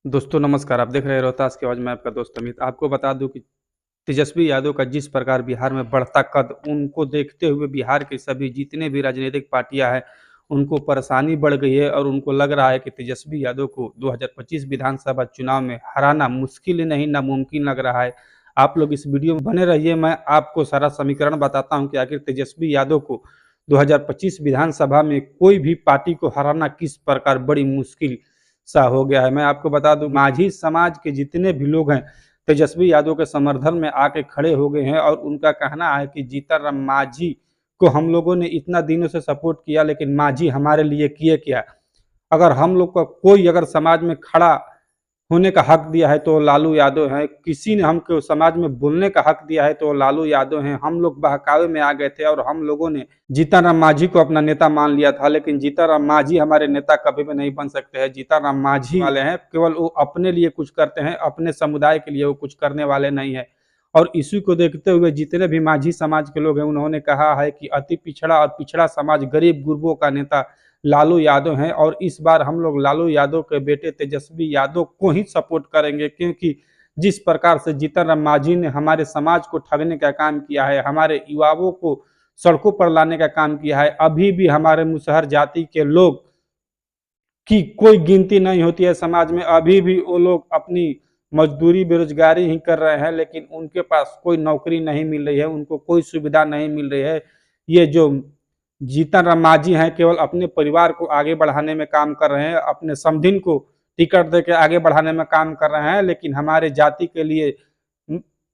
दोस्तों नमस्कार, आप देख रहे हैं रोहतास की आवाज़, मैं आपका दोस्त अमित। आपको बता दूँ कि तेजस्वी यादव का जिस प्रकार बिहार में बढ़ता कद, उनको देखते हुए बिहार की सभी जितने भी राजनीतिक पार्टियाँ हैं, उनको परेशानी बढ़ गई है और उनको लग रहा है कि तेजस्वी यादव को 2025 विधानसभा चुनाव में हराना मुश्किल ही नहीं नामुमकिन लग रहा है। आप लोग इस वीडियो में बने रहिए, मैं आपको सारा समीकरण बताता हूँ कि आखिर तेजस्वी यादव को 2025 विधानसभा में कोई भी पार्टी को हराना किस प्रकार बड़ी मुश्किल सा हो गया है। मैं आपको बता दूं, माझी समाज के जितने भी लोग हैं तेजस्वी यादव के समर्थन में आके खड़े हो गए हैं और उनका कहना है कि जीतन राम माझी को हम लोगों ने इतना दिनों से सपोर्ट किया, लेकिन माझी हमारे लिए किए क्या? अगर हम लोग का कोई अगर समाज में खड़ा होने का हक दिया है तो लालू यादव हैं। किसी ने हमको समाज में बोलने का हक दिया है तो लालू यादव हैं। हम लोग बहकावे में आ गए थे और हम लोगों ने जीतन राम मांझी को अपना नेता मान लिया था, लेकिन जीतन राम मांझी हमारे नेता कभी भी नहीं बन सकते हैं। जीतन राम मांझी वाले हैं, केवल वो अपने लिए कुछ करते हैं, अपने समुदाय के लिए वो कुछ करने वाले नहीं है। और इसी को देखते हुए जितने भी माझी समाज के लोग हैं उन्होंने कहा है कि अति पिछड़ा और पिछड़ा समाज गरीब गुरबों का नेता लालू यादव हैं और इस बार हम लोग लालू यादव के बेटे तेजस्वी यादव को ही सपोर्ट करेंगे, क्योंकि जिस प्रकार से जीतन राम मांझी ने हमारे समाज को ठगने का काम किया है, हमारे युवाओं को सड़कों पर लाने का काम किया है, अभी भी हमारे मुसहर जाति के लोग की कोई गिनती नहीं होती है समाज में। अभी भी वो लोग अपनी मजदूरी बेरोजगारी ही कर रहे हैं, लेकिन उनके पास कोई नौकरी नहीं मिल रही है, उनको कोई सुविधा नहीं मिल रही है। ये जो जीतन राम मांझी हैं केवल अपने परिवार को आगे बढ़ाने में काम कर रहे हैं, अपने समधिन को टिकट दे के आगे बढ़ाने में काम कर रहे हैं, लेकिन हमारे जाति के लिए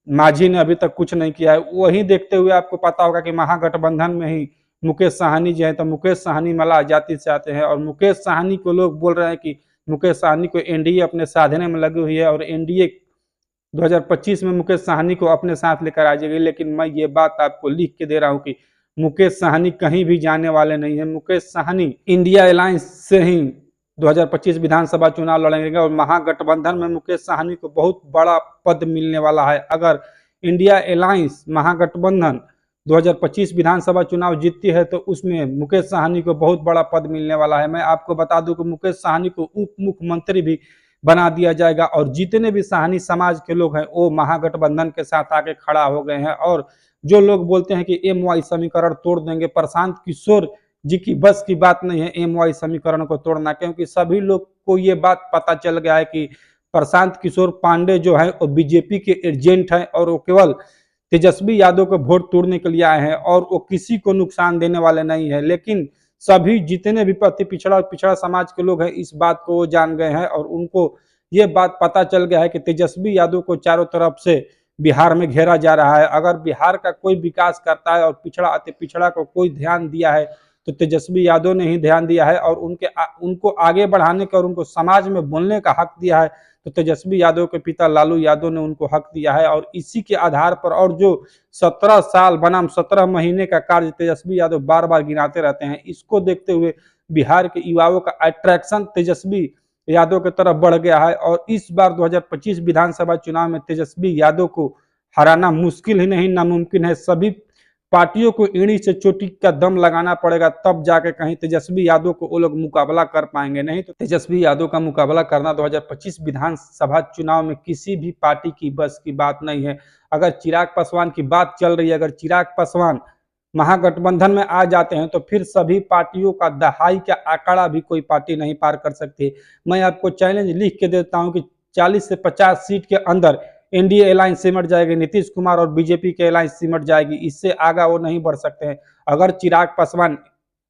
मांझी ने अभी तक कुछ नहीं किया है। वही देखते हुए आपको पता होगा कि महागठबंधन में ही मुकेश साहनी जी हैं, तो मुकेश साहनी मल्लाह जाति से आते हैं और मुकेश साहनी को लोग बोल रहे हैं कि मुकेश साहनी को एनडीए अपने साधने में लगी हुई है और एनडीए 2025 में मुकेश साहनी को अपने साथ लेकर आ जाएगी। लेकिन मैं ये बात आपको लिख के दे रहा हूँ कि मुकेश साहनी कहीं भी जाने वाले नहीं है। मुकेश साहनी इंडिया अलायंस से ही 2025 विधानसभा चुनाव लड़ेंगे और महागठबंधन में मुकेश साहनी को बहुत बड़ा पद मिलने वाला है। अगर इंडिया अलायंस महागठबंधन 2025 विधानसभा चुनाव जीतती है तो उसमें मुकेश साहनी को बहुत बड़ा पद मिलने वाला है। मैं आपको बता दूं कि मुकेश साहनी को उप मुख्यमंत्री भी बना दिया जाएगा और जितने भी साहनी समाज के लोग हैं वो महागठबंधन के साथ आके खड़ा हो गए हैं। और जो लोग बोलते हैं कि एम वाई समीकरण तोड़ देंगे, प्रशांत किशोर जी की बस की बात नहीं है एम वाई समीकरण को तोड़ना, क्योंकि सभी लोग को ये बात पता चल गया है कि प्रशांत किशोर पांडे जो है वो बीजेपी के एजेंट हैं और वो केवल तेजस्वी यादव को वोट तोड़ने के लिए आए हैं और वो किसी को नुकसान देने वाले नहीं है। लेकिन सभी जितने भी अति पिछड़ा पिछड़ा समाज के लोग हैं इस बात को वो जान गए हैं और उनको ये बात पता चल गया है कि तेजस्वी यादव को चारों तरफ से बिहार में घेरा जा रहा है। अगर बिहार का कोई विकास करता है और पिछड़ा अति पिछड़ा को कोई ध्यान दिया है तो तेजस्वी यादव ने ही ध्यान दिया है और उनको आगे बढ़ाने का और उनको समाज में बोलने का हक दिया है तो तेजस्वी यादव के पिता लालू यादव ने उनको हक दिया है। और इसी के आधार पर और जो 17 साल बनाम 17 महीने का कार्य तेजस्वी यादव बार बार गिनाते रहते हैं, इसको देखते हुए बिहार के युवाओं का अट्रैक्शन तेजस्वी यादव की तरफ बढ़ गया है और इस बार 2025 विधानसभा चुनाव में तेजस्वी यादव को हराना मुश्किल ही नहीं नामुमकिन है। सभी पार्टियों को एड़ी से चोटी का दम लगाना पड़ेगा, तब जाके कहीं तेजस्वी यादव को वो लोग मुकाबला कर पाएंगे। नहीं तो तेजस्वी यादव का मुकाबला करना 2025 विधानसभा चुनाव में किसी भी पार्टी की बस की बात नहीं है। अगर चिराग पासवान की बात चल रही है, अगर चिराग पासवान महागठबंधन में आ जाते हैं तो फिर सभी पार्टियों का दहाई का आंकड़ा भी कोई पार्टी नहीं पार कर सकती। मैं आपको चैलेंज लिख के देता हूं कि 40 से 50 सीट के अंदर एनडीए अलायंस सिमट जाएगी, नीतीश कुमार और बीजेपी के अलायंस सिमट जाएगी, इससे आगा वो नहीं बढ़ सकते हैं अगर चिराग पासवान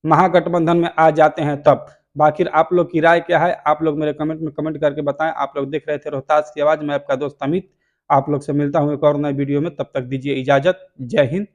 महागठबंधन में आ जाते हैं तब। बाकी आप लोग की राय क्या है, आप लोग मेरे कमेंट में कमेंट करके बताएं। आप लोग देख रहे थे रोहतास की आवाज, मैं आपका दोस्त अमित। आप लोग से मिलता हूं एक और नए वीडियो में, तब तक दीजिए इजाजत। जय हिंद,